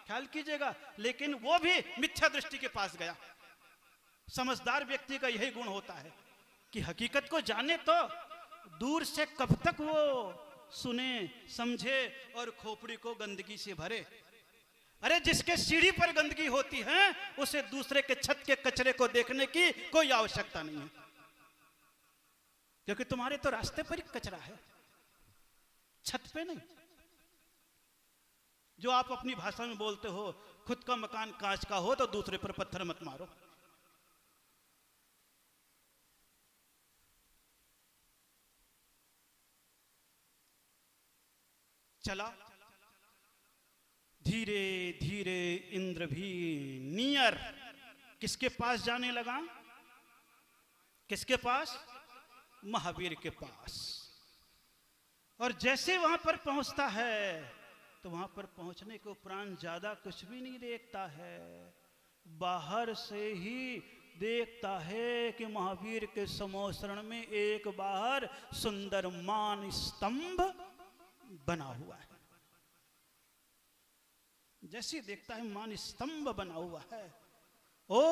ख्याल कीजिएगा, लेकिन वो भी मिथ्या दृष्टि के पास गया। समझदार व्यक्ति का यही गुण होता है कि हकीकत को जाने तो दूर से कब तक वो सुने समझे और खोपड़ी को गंदगी से भरे। अरे जिसके सीढ़ी पर गंदगी होती है उसे दूसरे के छत के कचरे को देखने की कोई आवश्यकता नहीं है, क्योंकि तुम्हारे तो रास्ते पर ही कचरा है, छत पे नहीं। जो आप अपनी भाषा में बोलते हो, खुद का मकान कांच का हो तो दूसरे पर पत्थर मत मारो। चला धीरे धीरे इंद्र भी नियर, किसके पास जाने लगा? किसके पास? महावीर के पास। और जैसे वहां पर पहुंचता है तो वहां पर पहुंचने के उपरांत ज्यादा कुछ भी नहीं देखता है, बाहर से ही देखता है कि महावीर के समोसरण में एक बाहर सुंदर मान स्तंभ बना हुआ है। जैसे देखता है मान स्तंभ बना हुआ है, ओ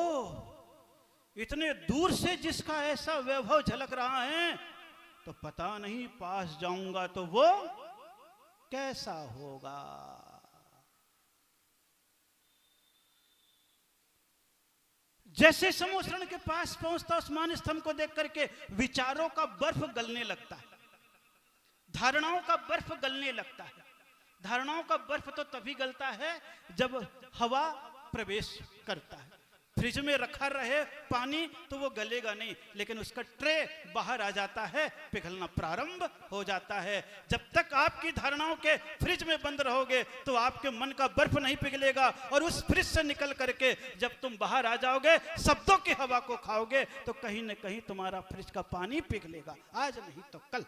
इतने दूर से जिसका ऐसा वैभव झलक रहा है तो पता नहीं पास जाऊंगा तो वो कैसा होगा। जैसे समोसरण के पास पहुंचता उस मान स्तंभ को देख करके विचारों का बर्फ गलने लगता है, धारणाओं का बर्फ गलने लगता है। धारणाओं का बर्फ तो तभी गलता है जब हवा प्रवेश करता है। फ्रिज में रखा रहे पानी तो वो गलेगा नहीं, लेकिन उसका ट्रे बाहर आ जाता है, पिघलना प्रारंभ हो जाता है। जब तक आपकी धारणाओं के फ्रिज में बंद रहोगे तो आपके मन का बर्फ नहीं पिघलेगा, और उस फ्रिज से निकल करके जब तुम बाहर आ जाओगे, शब्दों की हवा को खाओगे, तो कहीं न कहीं तुम्हारा फ्रिज का पानी पिघलेगा, आज नहीं तो कल।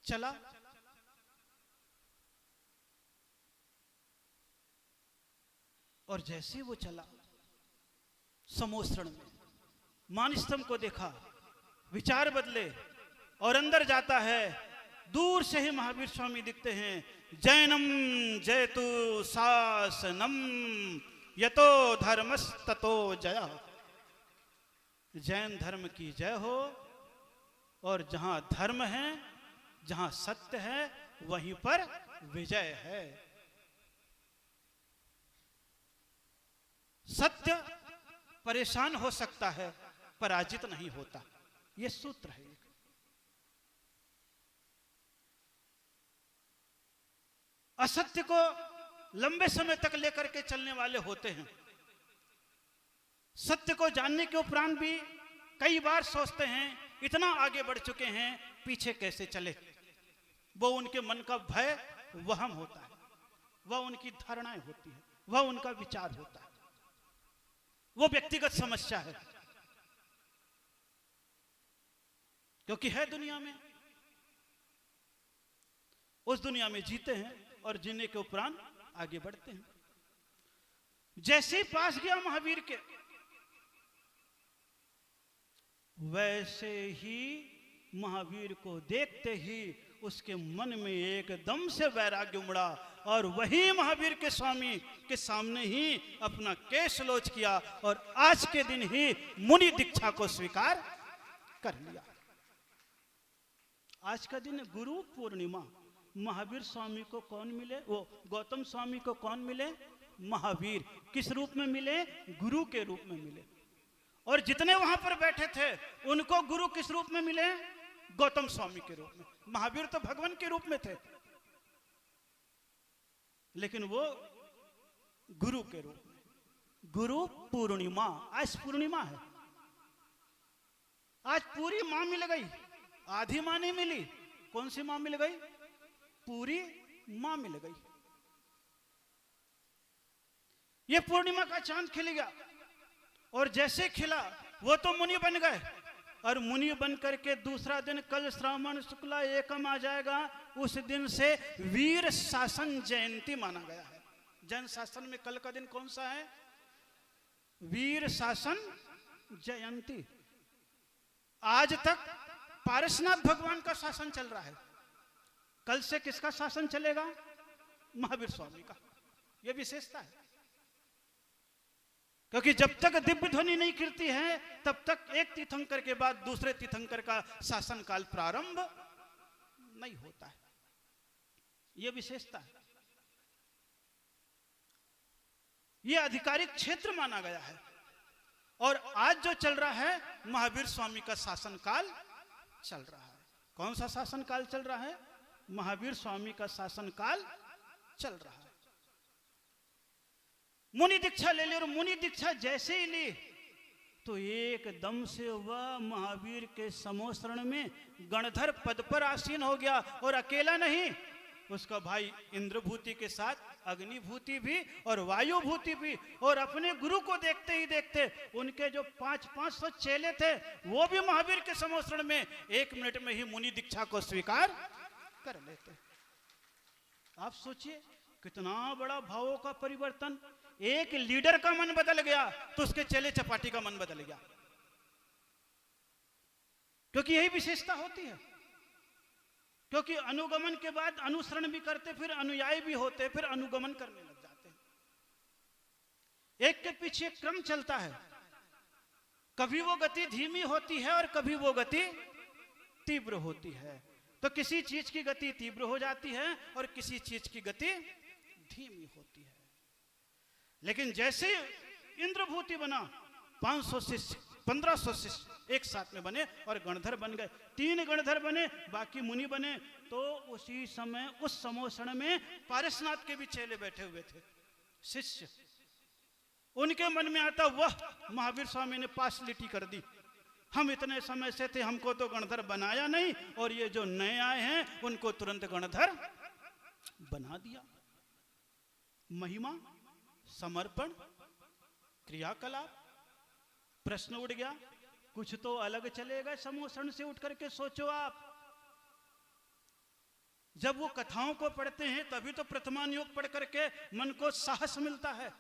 चला और जैसे वो चला समोसरण में, मान स्तंभ को देखा, विचार बदले और अंदर जाता है। दूर से ही महावीर स्वामी दिखते हैं। जैनम जयतु शासनम यतो धर्मस्ततो जय। जैन धर्म की जय हो, और जहां धर्म है, जहां सत्य है, वहीं पर विजय है। सत्य परेशान हो सकता है, पराजित नहीं होता, यह सूत्र है। असत्य को लंबे समय तक लेकर के चलने वाले होते हैं। सत्य को जानने के उपरांत भी कई बार सोचते हैं इतना आगे बढ़ चुके हैं, पीछे कैसे चले। वो उनके मन का भय वहम होता है, वह उनकी धारणाएं होती है, वह उनका विचार होता है, वो व्यक्तिगत समस्या है। क्योंकि है दुनिया में, उस दुनिया में जीते हैं और जीने के उपरांत आगे बढ़ते हैं। जैसे ही पास गया महावीर के, वैसे ही महावीर को देखते ही उसके मन में एकदम से वैराग्य उमड़ा, और वही महावीर के स्वामी के सामने ही अपना केश लोच किया, और आज के दिन ही मुनि दीक्षा को स्वीकार कर लिया। आज का दिन गुरु पूर्णिमा। महावीर स्वामी को कौन मिले? वो गौतम स्वामी को कौन मिले? महावीर। किस रूप में मिले? गुरु के रूप में मिले। और जितने वहां पर बैठे थे उनको गुरु किस रूप में मिले? गौतम स्वामी के रूप में। महावीर तो भगवान के रूप में थे, लेकिन वो गुरु के रूप में। गुरु पूर्णिमा, आज पूर्णिमा है। आज पूरी मां मिल गई, आधी मां नहीं मिली। कौन सी मां मिल गई? पूरी मां मिल गई। ये पूर्णिमा का चांद खिल गया, और जैसे खिला वो तो मुनि बन गए, और मुनि बन करके दूसरा दिन कल श्रावण शुक्ला एकम आ जाएगा। उस दिन से वीर शासन जयंती माना गया है। जैन शासन में कल का दिन कौन सा है? वीर शासन जयंती। आज तक पारसनाथ भगवान का शासन चल रहा है। कल से किसका शासन चलेगा? महावीर स्वामी का। यह विशेषता है, क्योंकि जब तक दिव्य ध्वनि नहीं गिरती है तब तक एक तीर्थंकर के बाद दूसरे तीर्थंकर का शासन काल प्रारंभ नहीं होता है। यह विशेषता है। यह आधिकारिक क्षेत्र माना गया है। और आज जो चल रहा है, महावीर स्वामी का शासन काल चल रहा है। कौन सा शासन काल चल रहा है? महावीर स्वामी का शासन काल चल रहा है। मुनि दीक्षा ले ली, और मुनि दीक्षा जैसे ही ली तो एकदम से वह महावीर के समोसरण में गणधर पद पर आसीन हो गया। और अकेला नहीं, उसका भाई इंद्रभूति के साथ अग्निभूति भी और वायुभूति भी। और अपने गुरु को देखते ही देखते उनके जो 500 चेले थे वो भी महावीर के समोसरण में 1 मिनट में ही मुनि दीक्षा को स्वीकार कर लेते। आप सोचिए कितना बड़ा भावों का परिवर्तन। एक लीडर का मन बदल गया तो उसके चेले चपाटी का मन बदल गया। क्योंकि यही विशेषता होती है। क्योंकि अनुगमन के बाद अनुसरण भी करते, फिर अनुयायी भी होते, फिर अनुगमन करने लग जाते हैं। एक के पीछे एक क्रम चलता है। कभी वो गति धीमी होती है और कभी वो गति तीव्र होती है। तो किसी चीज की गति तीव्र हो जाती है और किसी चीज की गति धीमी होती है। लेकिन जैसे इंद्रभूति बना, 500 शिष्य 1500 शिष्य एक साथ में बने और गणधर बन गए। 3 गणधर बने, बाकी मुनि बने। तो उसी समय उस समोसण में पारसनाथ के भी चेले बैठे हुए थे, शिष्य। उनके मन में आता, वह महावीर स्वामी ने पासलिटी कर दी। हम इतने समय से थे, हमको तो गणधर बनाया नहीं, और ये जो नए आए हैं उनको तुरंत गणधर बना दिया। महिमा, समर्पण, क्रियाकलाप। प्रश्न उठ गया, कुछ तो अलग चलेगा समोसण से उठ करके। सोचो आप, जब वो कथाओं को पढ़ते हैं तभी तो प्रथमान योग पढ़ करके मन को साहस मिलता है।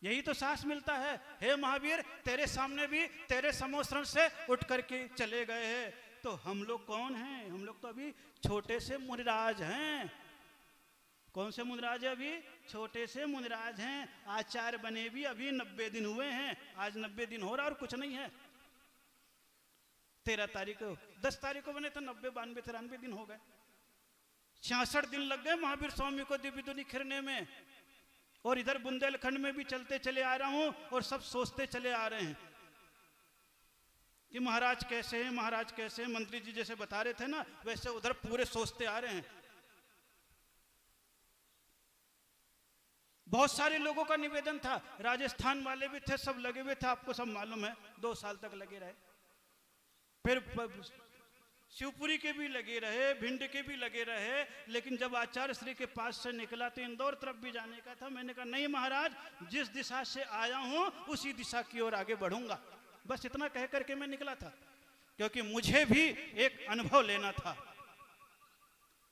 यही तो साहस मिलता है। हे महावीर, तेरे सामने भी तेरे समोसरण से उठ करके चले गए हैं, तो हम लोग कौन हैं? हम लोग तो अभी छोटे से मुनिराज हैं। कौन से मुनिराज है? अभी छोटे से मुनिराज हैं। आचार्य बने भी अभी 90 दिन हुए हैं। आज 90 दिन हो रहा और कुछ नहीं है। 13 तारीख को, 10 तारीख को बने तो 90, 92, 93 दिन हो गए। 66 दिन लग गए महावीर स्वामी को दिव्य ध्वनि खिरने में। और इधर बुंदेलखंड में भी चलते चले आ रहा हूं और सब सोचते चले आ रहे हैं कि महाराज कैसे हैं, महाराज कैसे हैं। मंत्री जी जैसे बता रहे थे ना, वैसे उधर पूरे सोचते आ रहे हैं। बहुत सारे लोगों का निवेदन था, राजस्थान वाले भी थे, सब लगे हुए थे, आपको सब मालूम है। 2 साल तक लगे रहे। फिर शिवपुरी के भी लगे रहे, भिंड के भी लगे रहे। लेकिन जब आचार्य श्री के पास से निकला तो इंदौर तरफ भी जाने का था। मैंने कहा नहीं महाराज, जिस दिशा से आया हूं उसी दिशा की ओर आगे बढ़ूंगा। बस इतना कह करके मैं निकला था, क्योंकि मुझे भी एक अनुभव लेना था।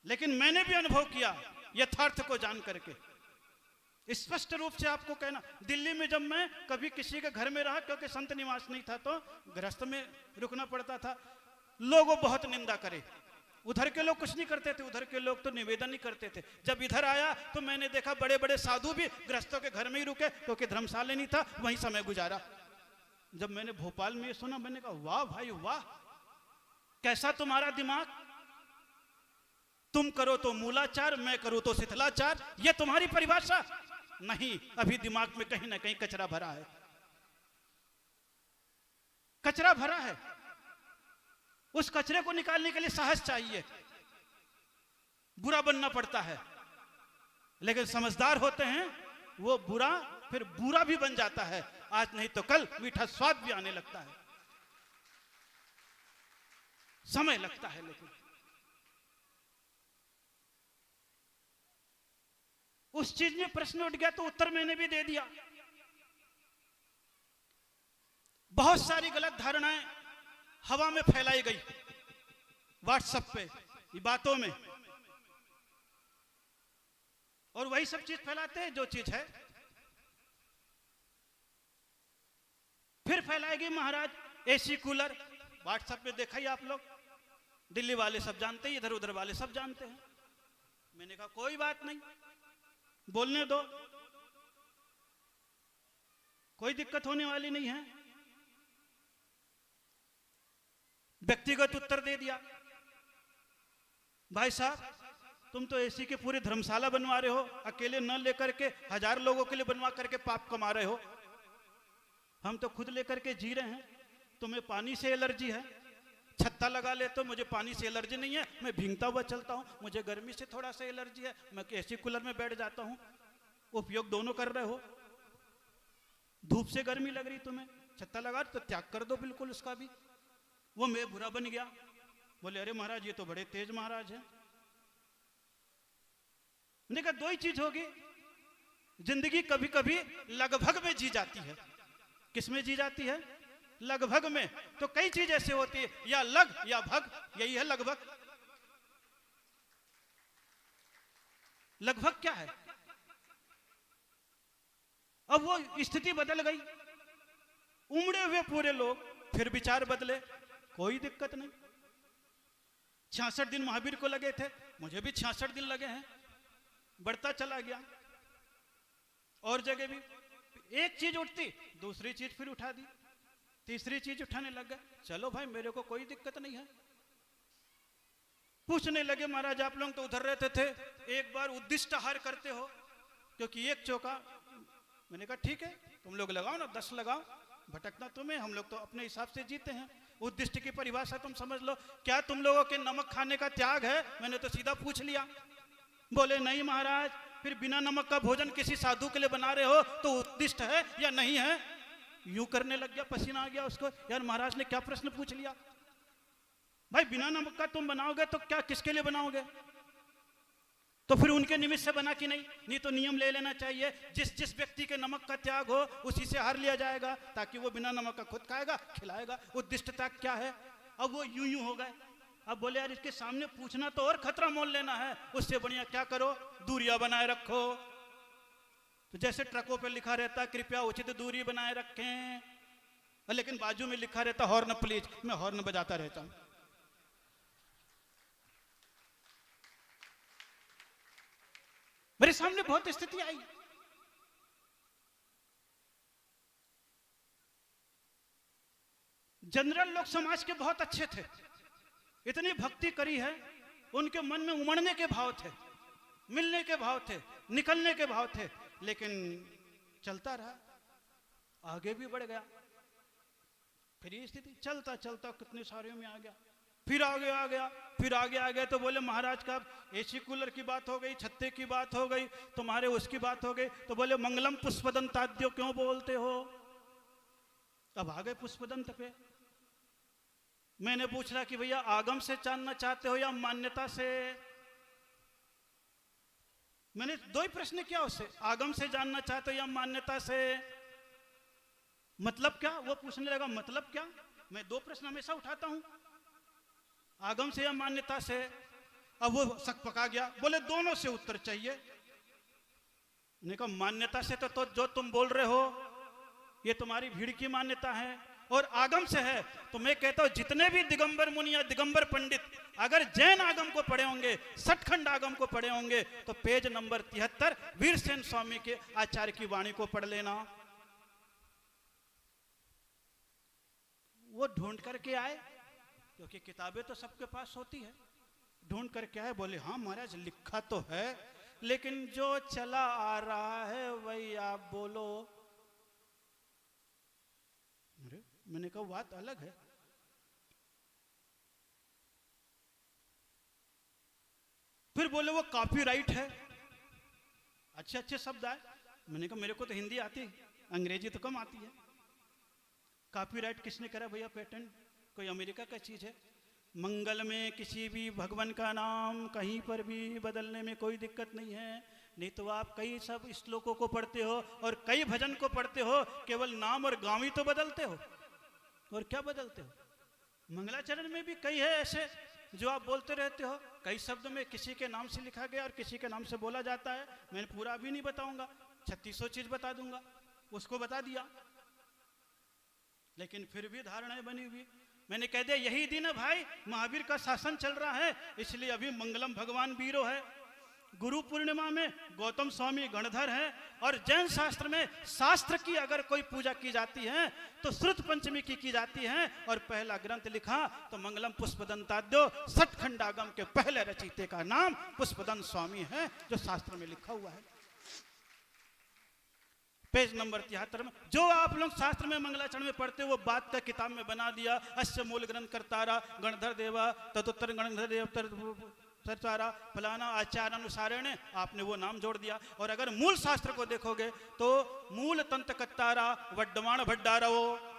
लेकिन मैंने भी अनुभव किया यथार्थ को जान करके। स्पष्ट रूप से आपको कहना, दिल्ली में जब मैं कभी किसी के घर में रहा, क्योंकि संत निवास नहीं था तो गृहस्थ में रुकना पड़ता था, लोग बहुत निंदा करे। उधर के लोग कुछ नहीं करते थे, उधर के लोग तो निवेदन नहीं करते थे। जब इधर आया तो मैंने देखा बड़े बड़े साधु भी गृहस्थों के घर में ही रुके, क्योंकि धर्मशाला नहीं था, वहीं समय गुजारा। जब मैंने भोपाल में ये सुना, मैंने कहा वाह भाई वाह, कैसा तुम्हारा दिमाग। तुम करो तो मूलाचार, मैं करूं तो शिथिलाचार। यह तुम्हारी परिभाषा नहीं। अभी दिमाग में कहीं ना कहीं कचरा भरा है, कचरा भरा है। उस कचरे को निकालने के लिए साहस चाहिए। बुरा बनना पड़ता है, लेकिन समझदार होते हैं वो बुरा फिर बुरा भी बन जाता है। आज नहीं तो कल मीठा स्वाद भी आने लगता है। समय लगता है, लेकिन उस चीज में प्रश्न उठ गया तो उत्तर मैंने भी दे दिया। बहुत सारी गलत धारणाएं हवा में फैलाई गई, व्हाट्सएप पे, बातों में, और वही सब चीज फैलाते हैं जो चीज है। फिर फैलाएगी महाराज एसी कूलर, व्हाट्सएप पे देखा ही आप लोग। दिल्ली वाले सब जानते हैं, इधर उधर वाले सब जानते हैं। मैंने कहा कोई बात नहीं, बोलने दो, कोई दिक्कत होने वाली नहीं है। व्यक्तिगत उत्तर दे दिया, भाई साहब तुम तो एसी के पूरे धर्मशाला बनवा रहे हो, अकेले न लेकर के 1000 लोगों के लिए बनवा करके पाप कमा रहे हो। हम तो खुद लेकर के जी रहे हैं। तुम्हें पानी से एलर्जी है, छत्ता लगा ले तो मुझे पानी से एलर्जी नहीं है, मैं भींगता हुआ चलता हूं। मुझे गर्मी से थोड़ा सा एलर्जी है, मैं एसी कूलर में बैठ जाता हूं। उपयोग दोनों कर रहे हो। धूप से गर्मी लग रही तुम्हें, छत्ता लगा तो त्याग कर दो बिल्कुल उसका भी। वो मैं बुरा बन गया, बोले अरे महाराज ये तो बड़े तेज महाराज हैं। मैंने कहा दो ही चीज होगी, जिंदगी कभी कभी लगभग में जी जाती है। किसमें जी जाती है? लगभग में। तो कई चीज ऐसे होती है, या लग या भग, यही है लगभग। लगभग क्या है? अब वो स्थिति बदल गई, उमड़े हुए पूरे लोग, फिर विचार बदले, कोई दिक्कत नहीं। 66 दिन महावीर को लगे थे, मुझे भी 66 दिन लगे हैं, बढ़ता चला गया। और जगह भी एक चीज उठती, दूसरी चीज फिर उठा दी, तीसरी चीज उठाने लग गए। चलो भाई मेरे को कोई दिक्कत नहीं है। पूछने लगे महाराज आप लोग तो उधर रहते थे, एक बार उद्दिष्ट आहार करते हो क्योंकि एक चौका। मैंने कहा ठीक है तुम लोग लगाओ ना, 10 लगाओ, भटकना तुम्हें, हम लोग तो अपने हिसाब से जीते हैं। उद्दिष्ट की परिभाषा तुम समझ लो। क्या तुम लोगों के नमक खाने का त्याग है? मैंने तो सीधा पूछ लिया। बोले नहीं महाराज, फिर बिना नमक का भोजन किसी साधु के लिए बना रहे हो तो उद्दिष्ट है या नहीं है? यूं करने लग गया, पसीना आ गया उसको। यार महाराज ने क्या प्रश्न पूछ लिया? भाई बिना नमक का तुम बनाओगे तो क्या किसके लिए बनाओगे? तो फिर उनके निमित्त से बना कि नहीं? नहीं तो नियम ले लेना चाहिए, जिस जिस व्यक्ति के नमक का त्याग हो उसी से हार लिया जाएगा, ताकि वो बिना नमक का खुद खाएगा, खिलाएगा। उद्दिष्टता क्या है? अब वो यूं यूं हो गए। अब बोले यार इसके सामने पूछना तो और खतरा मोल लेना है, उससे बढ़िया क्या करो, दूरियां बनाए रखो। तो जैसे ट्रकों पे लिखा रहता कृपया उचित दूरी बनाए रखें, लेकिन बाजू में लिखा रहता हॉर्न प्लीज, मैं हॉर्न बजाता रहता हूं। मेरे सामने बहुत स्थिति आई। जनरल लोग समाज के बहुत अच्छे थे, इतनी भक्ति करी है, उनके मन में उमड़ने के भाव थे, मिलने के भाव थे, निकलने के भाव थे, लेकिन चलता रहा, आगे भी बढ़ गया। फिर ये स्थिति चलता चलता कितने सारे में आ गया, फिर आगे आ गया, फिर आगे आ गया। तो बोले महाराज का एसी कूलर की बात हो गई, छत्ते की बात हो गई, तुम्हारे उसकी बात हो गई, तो बोले मंगलम पुष्पदंताद्यो क्यों बोलते हो? अब आ गए पुष्पदंत पे। मैंने पूछा कि भैया आगम से जानना चाहते हो या मान्यता से? मैंने दो ही प्रश्न किया उससे, आगम से जानना चाहते हो या मान्यता से? मतलब क्या? वो पूछने लगा मतलब क्या? मैं दो प्रश्न हमेशा उठाता हूं, आगम से या मान्यता से। अब वो शक पका गया, बोले दोनों से उत्तर चाहिए। मैंने कहा मान्यता से तो जो तुम बोल रहे हो ये तुम्हारी भीड़ की मान्यता है, और आगम से है तो मैं कहता हूं जितने भी दिगंबर मुनि या दिगंबर पंडित अगर जैन आगम को पढ़े होंगे, सचखंड आगम को पढ़े होंगे, तो पेज नंबर 73 वीरसेन स्वामी के आचार्य की वाणी को पढ़ लेना। वो ढूंढ करके आए, क्योंकि किताबें तो सबके पास होती है, ढूंढ करके आए। बोले हाँ महाराज लिखा तो है, लेकिन जो चला आ रहा है वही आप बोलो। अरे मैंने कहा बात अलग है। फिर बोले वो कॉपीराइट है। अच्छे अच्छे शब्द आए। मैंने कहा मेरे को तो हिंदी आती है, अंग्रेजी तो कम आती है। कॉपीराइट किसने करा भैया? पेटेंट कोई अमेरिका का चीज है। मंगल में किसी भी भगवान का नाम कहीं पर भी बदलने में कोई दिक्कत नहीं है। नहीं तो आप कई सब श्लोकों को पढ़ते हो और कई भजन को पढ़ते हो, केवल नाम और गाँव ही तो बदलते हो, और क्या बदलते हो? मंगलाचरण में भी कई है ऐसे जो आप बोलते रहते हो, कई शब्द में किसी के नाम से लिखा गया और किसी के नाम से बोला जाता है। मैं पूरा भी नहीं बताऊंगा, 3600 चीज बता दूंगा, उसको बता दिया। लेकिन फिर भी धारणाएं बनी हुई। मैंने कह दिया यही दिन है भाई, महावीर का शासन चल रहा है, इसलिए अभी मंगलम भगवान वीरो है। गुरु पूर्णिमा में गौतम स्वामी गणधर है। और जैन शास्त्र में शास्त्र की अगर कोई पूजा की जाती है तो श्रुत पंचमी की जाती है। और पहला ग्रंथ लिखा तो मंगलम पुष्पदंताद्यो सठखंडागम के पहले रचयिता का नाम पुष्पदंत स्वामी है, जो शास्त्र में लिखा हुआ है। पेज नंबर 73 में जो आप लोग शास्त्र में मंगलाचरण में पढ़ते हो वो बात का किताब में बना दिया। अस्य मूल ग्रंथ करतारा गणधर देवा तदुत्तर गणधर देव तरतारा फलाना आचार्य अनुसारे ने आपने वो नाम जोड़ दिया। और अगर मूल शास्त्र को देखोगे तो मूल तंत्र कत्तारा वड्डमाण भड्डारो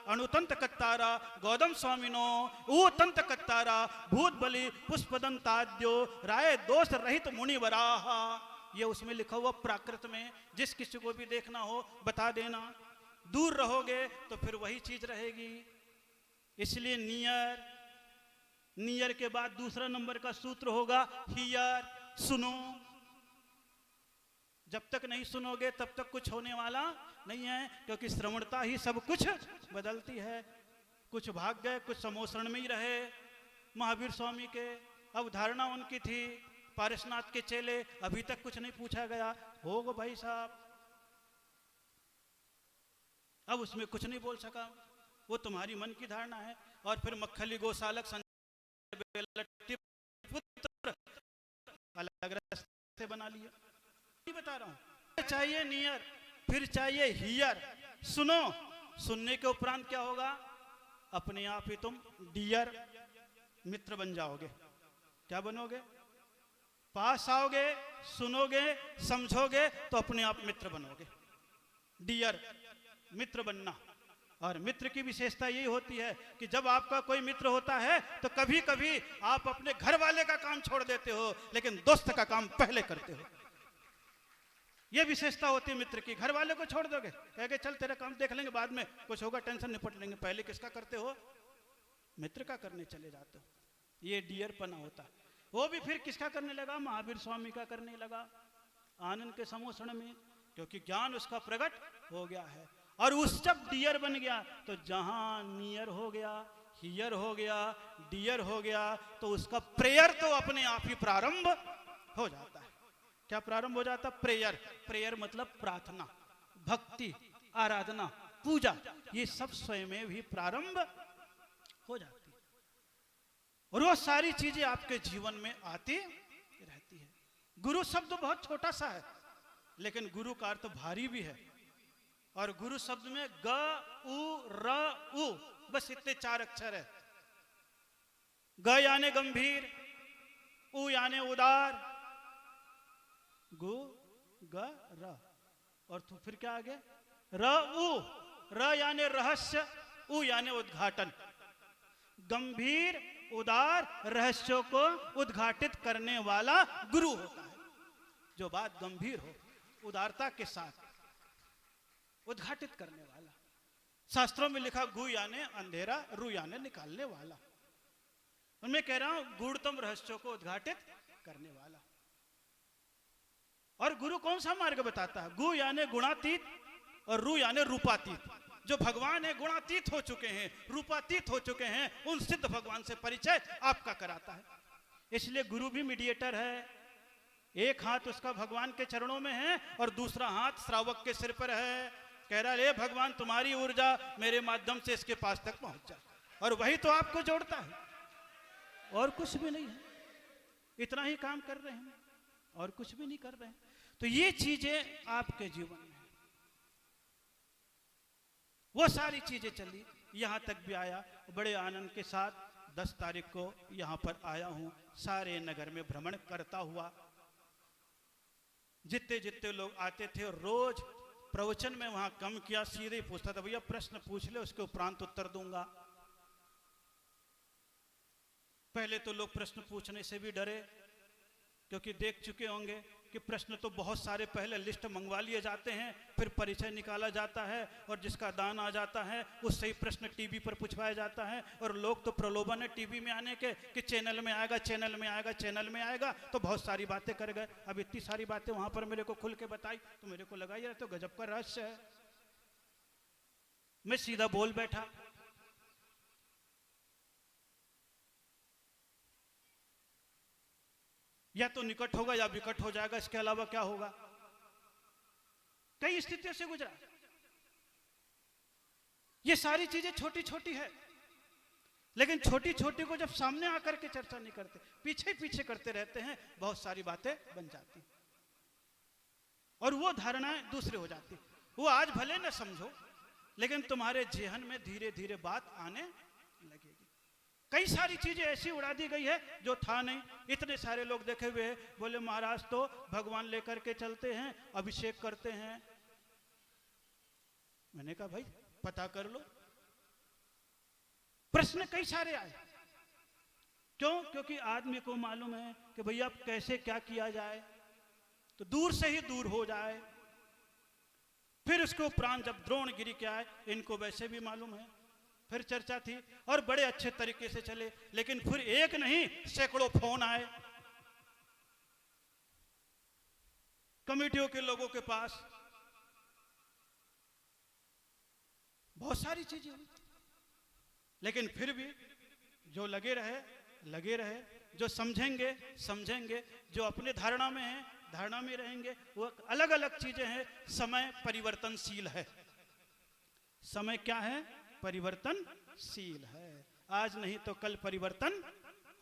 अणुतंत्र कत्तारा गौतम स्वामिनो ऊ तंत्र कत्तारा भूत बलि पुष्पदंताद्यो राय दोष रहित मुनिवराहा। ये उसमें लिखा हुआ प्राकृत में, जिस किसी को भी देखना हो बता देना। दूर रहोगे तो फिर वही चीज रहेगी। इसलिए नियर के बाद दूसरा नंबर का सूत्र होगा हियर, सुनो। जब तक नहीं सुनोगे तब तक कुछ होने वाला नहीं है, क्योंकि श्रवणता ही सब कुछ बदलती है। कुछ भाग गए, कुछ समोसरण में ही रहे। महावीर स्वामी के अवधारणा उनकी थी, पारसनाथ के चेले अभी तक कुछ नहीं पूछा गया। होगा भाई साहब, अब उसमें कुछ नहीं बोल सका, वो तुम्हारी मन की धारणा है। और फिर मक्खली गोसालक पुत्र अलग रास्ते बना लिया। नहीं बता रहा हूं, चाहिए नियर, फिर चाहिए हियर, सुनो। सुनने के उपरांत क्या होगा? अपने आप ही तुम डियर मित्र बन जाओगे। क्या बनोगे? पास आओगे, सुनोगे, समझोगे तो अपने आप मित्र बनोगे। डियर मित्र बनना। और मित्र की विशेषता यही होती है कि जब आपका कोई मित्र होता है तो कभी कभी आप अपने घर वाले का काम छोड़ देते हो, लेकिन दोस्त का काम पहले करते हो। यह विशेषता होती है मित्र की। घर वाले को छोड़ दोगे, कहेंगे चल तेरा काम देख लेंगे, बाद में कुछ होगा टेंशन निपट लेंगे। पहले किसका करते हो? मित्र का करने चले जाते हो। ये डियर पना होता है। वो भी फिर किसका करने लगा? महावीर स्वामी का करने लगा आनंद के समोषण में, क्योंकि ज्ञान उसका प्रकट हो गया है। और उस जब डियर बन गया तो जहां नियर हो गया, हियर हो गया, डियर हो गया, तो उसका प्रेयर तो अपने आप ही प्रारंभ हो जाता है। क्या प्रारंभ हो जाता? प्रेयर। प्रेयर मतलब प्रार्थना, भक्ति, आराधना, पूजा, ये सब स्वयं में भी प्रारंभ हो जाती है। और वो सारी चीजें आपके जीवन में आती रहती है। गुरु शब्द बहुत छोटा सा है, लेकिन गुरु का अर्थ भारी भी है। और गुरु शब्द में ग उ र उ बस इतने 4 अक्षर है। ग यानी गंभीर, उ यानी उदार, गु ग र, और तो फिर क्या आ गया? र उ। र यानी रहस्य, उ यानी उद्घाटन। गंभीर उदार रहस्यों को उद्घाटित करने वाला गुरु होता है। जो बात गंभीर हो, उदारता के साथ उद्घाटित करने वाला। शास्त्रों में लिखा गु यानी अंधेरा, रु यानी निकालने वाला। मैं कह रहा हूं गूढ़तम रहस्यों को उद्घाटित करने वाला। और गुरु कौन सा मार्ग बताता है? गु यानी गुणातीत और रु यानी रूपातीत। जो भगवान है गुणातीत हो चुके हैं, रूपातीत हो चुके हैं, उन सिद्ध भगवान से परिचय आपका कराता है। इसलिए गुरु भी मीडिएटर है। एक हाथ उसका भगवान के चरणों में है और दूसरा हाथ श्रावक के सिर पर है। कह रहा है भगवान तुम्हारी ऊर्जा मेरे माध्यम से इसके पास तक पहुंच जाए। और वही तो आपको जोड़ता है, और कुछ भी नहीं है। इतना ही काम कर रहे हैं और कुछ भी नहीं कर रहे हैं। तो ये चीजें आपके जीवन में, वो सारी चीजें चली, यहां तक भी आया। बड़े आनंद के साथ 10 तारीख को यहां पर आया हूं, सारे नगर में भ्रमण करता हुआ। जितने जितने लोग आते थे, रोज प्रवचन में वहां कम किया, सीधे पूछता था भैया प्रश्न पूछ ले, उसके उपरांत उत्तर दूंगा। पहले तो लोग प्रश्न पूछने से भी डरे, क्योंकि देख चुके होंगे कि प्रश्न तो बहुत सारे पहले लिस्ट मंगवा लिए जाते हैं, फिर परिचय निकाला जाता है, और जिसका दान आ जाता है उससे ही प्रश्न टीवी पर पूछवाया जाता है। और लोग तो प्रलोभन है टीवी में आने के कि चैनल में आएगा, चैनल में आएगा, चैनल में आएगा, तो बहुत सारी बातें कर गए। अब इतनी सारी बातें वहां पर मेरे को खुल के बताई तो मेरे को लगा ये तो गजब का रहस्य है। मैं सीधा बोल बैठा। या तो निकट होगा या विकट हो जाएगा, इसके अलावा क्या होगा। कई स्थितियों से गुजरा। ये सारी चीजें छोटी छोटी है, लेकिन छोटी छोटी को जब सामने आकर के चर्चा नहीं करते, पीछे पीछे करते रहते हैं, बहुत सारी बातें बन जाती और वो धारणाएं दूसरे हो जाती। वो आज भले न समझो, लेकिन तुम्हारे जेहन में धीरे धीरे बात आने लगेगी। कई सारी चीजें ऐसी उड़ा दी गई है जो था नहीं। इतने सारे लोग देखे हुए हैं, बोले महाराज तो भगवान लेकर के चलते हैं, अभिषेक करते हैं। मैंने कहा भाई पता कर लो। प्रश्न कई सारे आए। क्यों? क्योंकि आदमी को मालूम है कि भैया अब कैसे क्या किया जाए, तो दूर से ही दूर हो जाए। फिर उसके उपरांत जब द्रोणगिरी क्या है, इनको वैसे भी मालूम है। फिर चर्चा थी और बड़े अच्छे तरीके से चले, लेकिन फिर एक नहीं सैकड़ों फोन आए कमेटियों के लोगों के पास। बहुत सारी चीजें हुई, लेकिन फिर भी जो लगे रहे, जो समझेंगे समझेंगे, जो अपने धारणा में है धारणा में रहेंगे। वो अलग अलग चीजें हैं। समय परिवर्तनशील है। समय क्या है? परिवर्तनशील है। आज नहीं तो कल परिवर्तन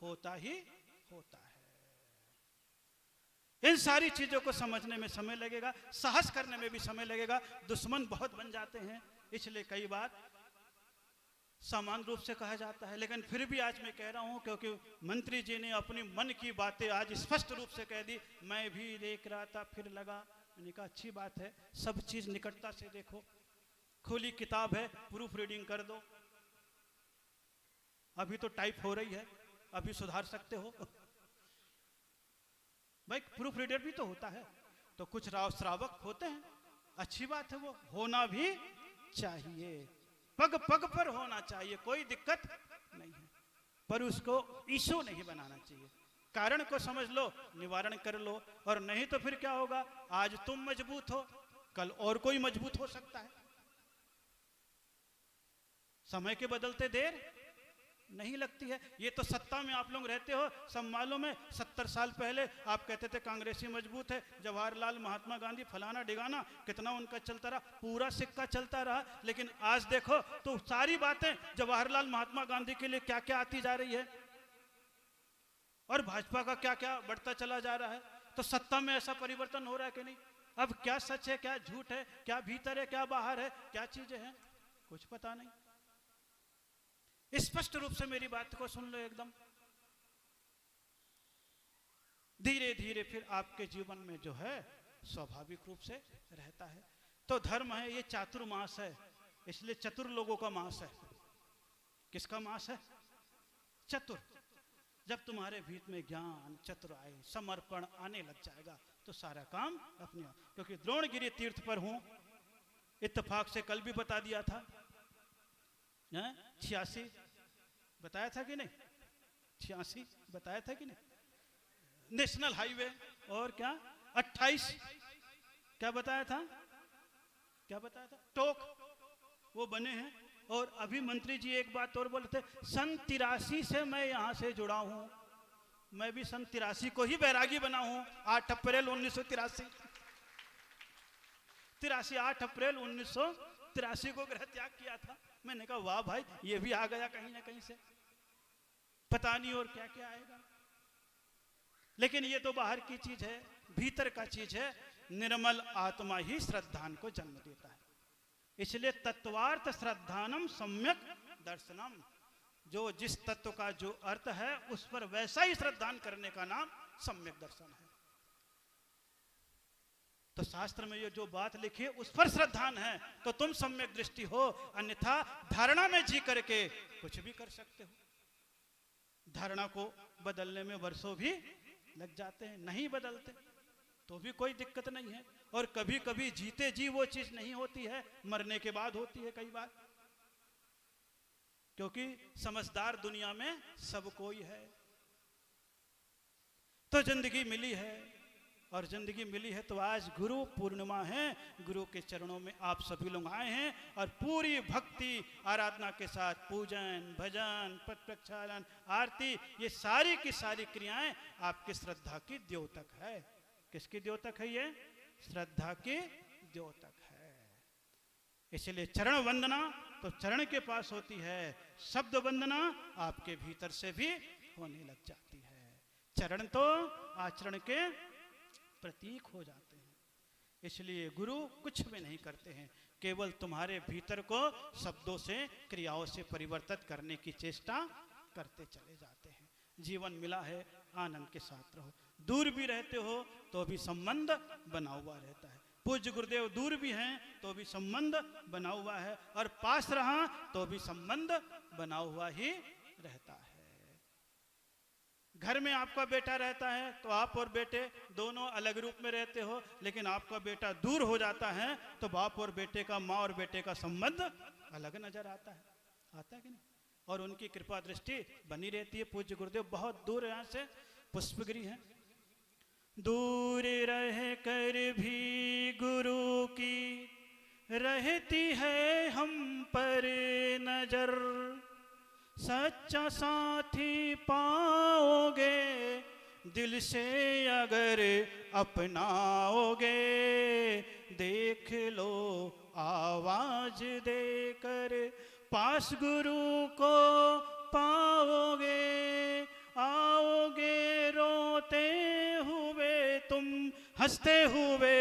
होता ही होता है। इन सारी चीजों को समझने में समय लगेगा, साहस करने में भी समय लगेगा। दुश्मन बहुत बन जाते हैं, इसलिए कई बार समान रूप से कहा जाता है। लेकिन फिर भी आज मैं कह रहा हूं, क्योंकि मंत्री जी ने अपनी मन की बातें आज स्पष्ट रूप से कह दी। मैं भी देख रहा था, फिर लगा, मैंने कहा अच्छी बात है, सब चीज निकटता से देखो। खुली किताब है, प्रूफ रीडिंग कर दो। अभी तो टाइप हो रही है, अभी सुधार सकते हो भाई। प्रूफ रीडर भी तो होता है, तो कुछ श्रावक होते हैं, अच्छी बात है, वो होना भी चाहिए। पग पग पर होना चाहिए, कोई दिक्कत नहीं है, पर उसको इशू नहीं बनाना चाहिए। कारण को समझ लो, निवारण कर लो, और नहीं तो फिर क्या होगा। आज तुम मजबूत हो, कल और कोई मजबूत हो सकता है। समय के बदलते देर नहीं लगती है। ये तो सत्ता में आप लोग रहते हो, सब मालूम है। 70 साल पहले आप कहते थे कांग्रेसी मजबूत है, जवाहरलाल, महात्मा गांधी, फलाना डिगाना, कितना उनका चलता रहा, पूरा सिक्का चलता रहा। लेकिन आज देखो तो सारी बातें जवाहरलाल, महात्मा गांधी के लिए क्या क्या आती जा रही है, और भाजपा का क्या क्या बढ़ता चला जा रहा है। तो सत्ता में ऐसा परिवर्तन हो रहा है कि नहीं? अब क्या सच है, क्या झूठ है, क्या भीतर है, क्या बाहर है, क्या चीजें हैं, कुछ पता नहीं। स्पष्ट रूप से मेरी बात को सुन लो एकदम। धीरे धीरे फिर आपके जीवन में जो है स्वाभाविक रूप से रहता है। तो धर्म है, ये चातुर्मास है, इसलिए चतुर लोगों का मास है। किसका मास है? चतुर। जब तुम्हारे भीतर में ज्ञान, चतुराई, समर्पण आने लग जाएगा तो सारा काम अपने आप। क्योंकि द्रोणगिरी तीर्थ पर हूं, इत्तेफाक से कल भी बता दिया था, 86 बताया था कि नहीं? 86 बताया था कि नहीं? नेशनल हाईवे और क्या 28 क्या बताया था? क्या बताया था? टोक वो बने हैं। और अभी मंत्री जी एक बात और बोले थे, सन 83 से मैं यहां से जुड़ा हूं। मैं भी सन 83 को ही बैरागी बना हूं। 8 अप्रैल 1983 8 अप्रैल 1983 को गृह त्याग किया था। मैंने कहा वाह भाई, ये भी आ गया कहीं ना कहीं से, पता नहीं और क्या क्या आएगा। लेकिन ये तो बाहर की चीज है, भीतर का चीज है। निर्मल आत्मा ही श्रद्धान को जन्म देता है। इसलिए तत्वार्थ श्रद्धानम सम्यक दर्शनम। जो जिस तत्व का जो अर्थ है उस पर वैसा ही श्रद्धान करने का नाम सम्यक दर्शन है। तो शास्त्र में ये जो बात लिखी है उस पर श्रद्धान है तो तुम सम्यक दृष्टि हो, अन्यथा धारणा में जी करके कुछ भी कर सकते हो। धारणा को बदलने में वर्षों भी लग जाते हैं, नहीं बदलते तो भी कोई दिक्कत नहीं है। और कभी कभी जीते जी वो चीज नहीं होती है, मरने के बाद होती है कई बार। क्योंकि समझदार दुनिया में सब कोई है। तो जिंदगी मिली है, और जिंदगी मिली है तो आज गुरु पूर्णिमा है, गुरु के चरणों में आप सभी लोग आए हैं और पूरी भक्ति आराधना के साथ पूजन, भजन, पट प्रक्षालन, आरती, ये सारी की सारी क्रियाएं आपकी श्रद्धा की द्योतक है। किसकी द्योतक है? ये श्रद्धा की द्योतक है। इसलिए चरण वंदना तो चरण के पास होती है, शब्द वंदना आपके भीतर से भी होने लग जाती है। चरण तो आचरण के प्रतीक हो जाते हैं। इसलिए गुरु कुछ भी नहीं करते हैं, केवल तुम्हारे भीतर को शब्दों से, क्रियाओं से परिवर्तित करने की चेष्टा करते चले जाते हैं। जीवन मिला है, आनंद के साथ रहो। दूर भी रहते हो तो भी संबंध बना हुआ रहता है। पूज्य गुरुदेव दूर भी हैं तो भी संबंध बना हुआ है, और पास रहा तो भी संबंध बना हुआ ही रहता है। घर में आपका बेटा रहता है तो आप और बेटे दोनों अलग रूप में रहते हो, लेकिन आपका बेटा दूर हो जाता है तो बाप और बेटे का, माँ और बेटे का संबंध अलग नजर आता है। आता है कि नहीं? और उनकी कृपा दृष्टि बनी रहती है। पूज्य गुरुदेव बहुत दूर यहाँ से पुष्पगिरी है। दूर रह कर भी गुरु की रहती है हम पर नजर, सच्चा साथी पाओगे दिल से अगर अपनाओगे, देख लो आवाज देकर पास गुरु को पाओगे, आओगे रोते हुए तुम हंसते हुए